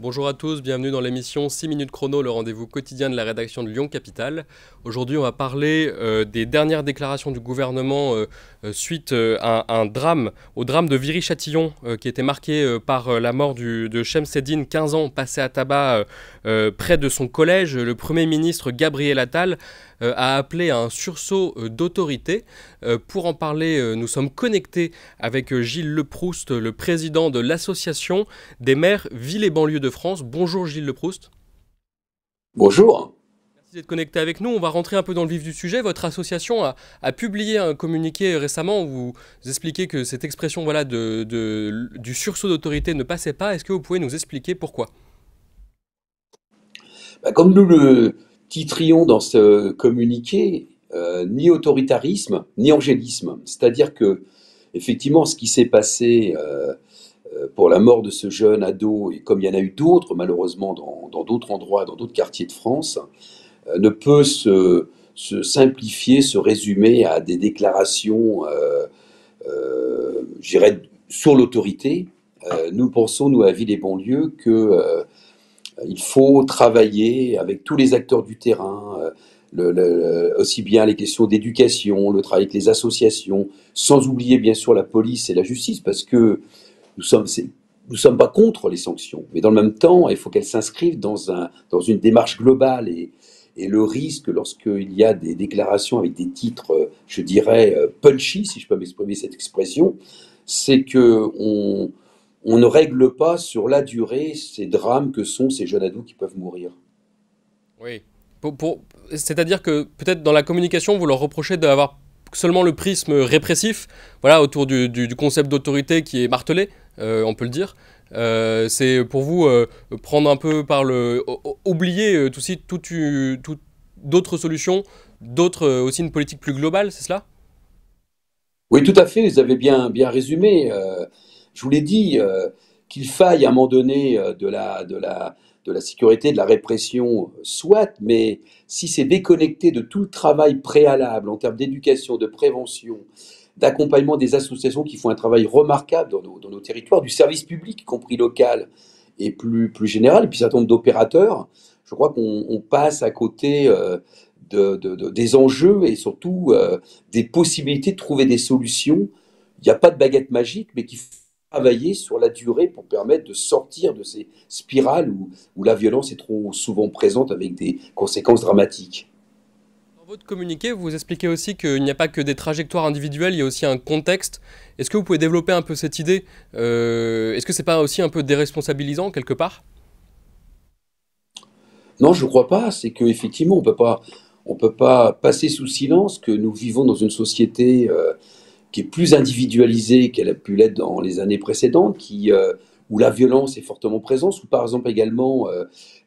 Bonjour à tous, bienvenue dans l'émission 6 minutes chrono, le rendez-vous quotidien de la rédaction de Lyon Capitale. Aujourd'hui, on va parler des dernières déclarations du gouvernement suite à un drame, au drame de Viry-Châtillon, qui était marqué par la mort de Shemseddine, 15 ans, passé à tabac près de son collège. Le Premier ministre Gabriel Attal a appelé à un sursaut d'autorité. Pour en parler, nous sommes connectés avec Gilles Leproust, le président de l'association des maires Villes et banlieues de France. Bonjour Gilles Leproust. Bonjour. Merci d'être connecté avec nous. On va rentrer un peu dans le vif du sujet. Votre association a publié un communiqué récemment où vous expliquez que cette expression du sursaut d'autorité ne passait pas. Est-ce que vous pouvez nous expliquer pourquoi? Comme nous le titrions dans ce communiqué, ni autoritarisme, ni angélisme. C'est-à-dire que, effectivement, ce qui s'est passé pour la mort de ce jeune ado, et comme il y en a eu d'autres, malheureusement, dans d'autres endroits, dans d'autres quartiers de France, ne peut se simplifier, se résumer à des déclarations, je dirais, sur l'autorité. Nous pensons, nous, à Ville et banlieue, que il faut travailler avec tous les acteurs du terrain, aussi bien les questions d'éducation, le travail avec les associations, sans oublier bien sûr la police et la justice, parce que nous sommes, nous sommes pas contre les sanctions, mais dans le même temps, il faut qu'elles s'inscrivent dans une démarche globale. Et le risque, lorsqu'il y a des déclarations avec des titres, je dirais, punchy, si je peux m'exprimer cette expression, c'est que on ne règle pas sur la durée ces drames que sont ces jeunes ados qui peuvent mourir. Oui. C'est-à-dire que peut-être dans la communication, vous leur reprochez d'avoir seulement le prisme répressif, voilà, autour du concept d'autorité qui est martelé, on peut le dire. C'est pour vous prendre un peu par oublier d'autres solutions, d'autres aussi une politique plus globale, c'est cela? Oui, tout à fait, vous avez bien résumé. Je vous l'ai dit, qu'il faille à un moment donné de la sécurité, de la répression, soit, mais si c'est déconnecté de tout le travail préalable en termes d'éducation, de prévention, d'accompagnement des associations qui font un travail remarquable dans nos territoires, du service public, y compris local et plus général, et puis un certain nombre d'opérateurs, je crois qu'on passe à côté des enjeux et surtout des possibilités de trouver des solutions. Il n'y a pas de baguette magique, mais qu'il faut travailler sur la durée pour permettre de sortir de ces spirales où la violence est trop souvent présente avec des conséquences dramatiques. Dans votre communiqué, vous expliquez aussi qu'il n'y a pas que des trajectoires individuelles, il y a aussi un contexte. Est-ce que vous pouvez développer un peu cette idée? Est-ce que c'est pas aussi un peu déresponsabilisant quelque part? Non, je ne crois pas. C'est qu'effectivement, on peut pas passer sous silence que nous vivons dans une société qui est plus individualisée qu'elle a pu l'être dans les années précédentes, où la violence est fortement présente, où par exemple également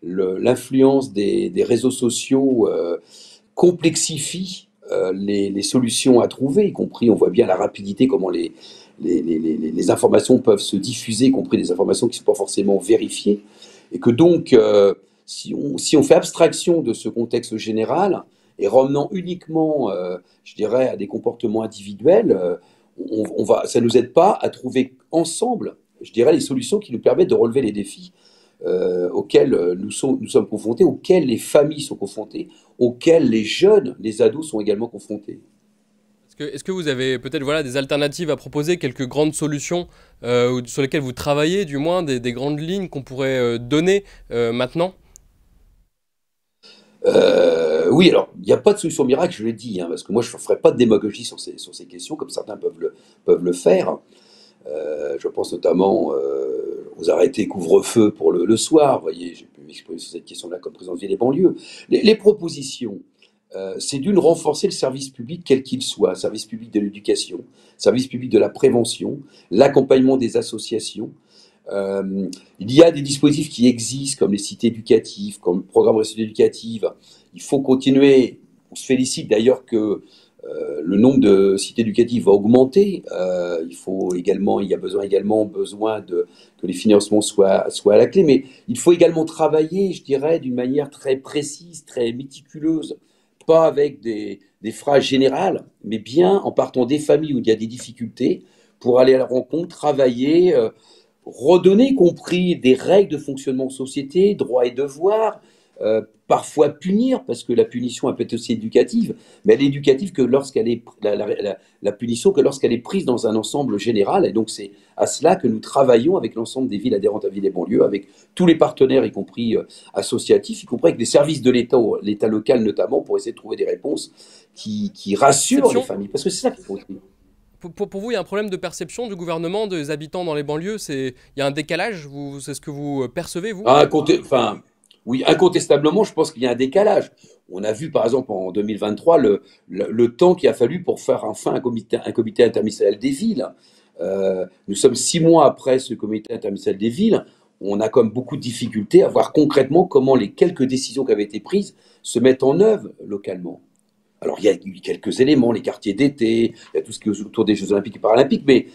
l'influence des réseaux sociaux complexifie les solutions à trouver, y compris, on voit bien la rapidité, comment les informations peuvent se diffuser, y compris des informations qui ne sont pas forcément vérifiées, et que donc, si on fait abstraction de ce contexte général, et revenant uniquement, je dirais, à des comportements individuels, ça ne nous aide pas à trouver ensemble, je dirais, les solutions qui nous permettent de relever les défis auxquels nous sommes confrontés, auxquels les familles sont confrontées, auxquels les jeunes, les ados sont également confrontés. Est-ce que vous avez peut-être voilà, des alternatives à proposer, quelques grandes solutions sur lesquelles vous travaillez, du moins des grandes lignes qu'on pourrait donner maintenant? Oui, alors, il n'y a pas de solution miracle, je l'ai dit, hein, parce que moi, je ne ferai pas de démagogie sur ces questions, comme certains peuvent le faire. Je pense notamment aux arrêtés couvre-feu pour le soir. Vous voyez, j'ai pu m'exprimer sur cette question-là comme président de ville et banlieue. Les propositions, c'est d'une renforcer le service public quel qu'il soit, service public de l'éducation, service public de la prévention, l'accompagnement des associations. Il y a des dispositifs qui existent, comme les cités éducatives, comme le programme de réussite éducative. Il faut continuer. On se félicite d'ailleurs que le nombre de cités éducatives va augmenter. Il y a besoin que les financements soient à la clé, mais il faut également travailler, je dirais, d'une manière très précise, très méticuleuse, pas avec des phrases générales, mais bien en partant des familles où il y a des difficultés pour aller à la rencontre, travailler. redonner, y compris des règles de fonctionnement en société, droits et devoirs, parfois punir, parce que la punition elle peut être aussi éducative, mais elle est éducative que lorsqu'elle est la punition que lorsqu'elle est prise dans un ensemble général. Et donc c'est à cela que nous travaillons avec l'ensemble des villes adhérentes à Ville et Banlieue, avec tous les partenaires, y compris associatifs, y compris avec des services de l'État, l'État local notamment, pour essayer de trouver des réponses qui rassurent les familles, parce que c'est ça qu'il faut. Pour vous, il y a un problème de perception du gouvernement, des habitants dans les banlieues. Il y a un décalage. C'est ce que vous percevez, vous? Enfin, oui, incontestablement, je pense qu'il y a un décalage. On a vu, par exemple, en 2023, le temps qu'il a fallu pour faire enfin un comité interministériel des villes. Nous sommes 6 mois après ce comité interministériel des villes. On a comme beaucoup de difficultés à voir concrètement comment les quelques décisions qui avaient été prises se mettent en œuvre localement. Alors, il y a eu quelques éléments, les quartiers d'été, il y a tout ce qui est autour des Jeux Olympiques et Paralympiques, mais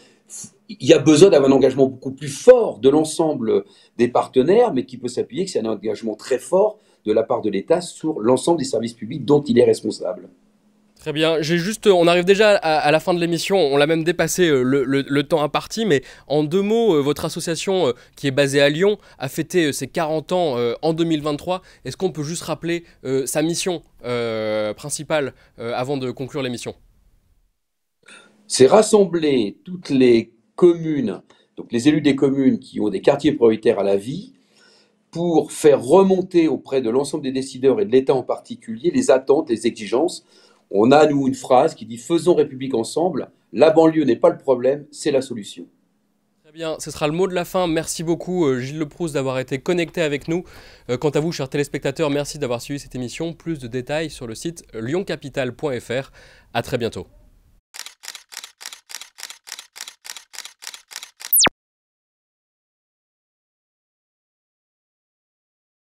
il y a besoin d'avoir un engagement beaucoup plus fort de l'ensemble des partenaires, mais qui peut s'appuyer que c'est un engagement très fort de la part de l'État sur l'ensemble des services publics dont il est responsable. Très bien. On arrive déjà à la fin de l'émission. On l'a même dépassé le temps imparti. Mais en 2 mots, votre association qui est basée à Lyon a fêté ses 40 ans en 2023. Est-ce qu'on peut juste rappeler sa mission principale avant de conclure l'émission? C'est rassembler toutes les communes, donc les élus des communes qui ont des quartiers prioritaires à la vie, pour faire remonter auprès de l'ensemble des décideurs et de l'État en particulier les attentes, les exigences. On a, nous, une phrase qui dit « Faisons République ensemble, la banlieue n'est pas le problème, c'est la solution ». Très bien, ce sera le mot de la fin. Merci beaucoup Gilles Leproust d'avoir été connecté avec nous. Quant à vous, chers téléspectateurs, merci d'avoir suivi cette émission. Plus de détails sur le site lyoncapital.fr. À très bientôt.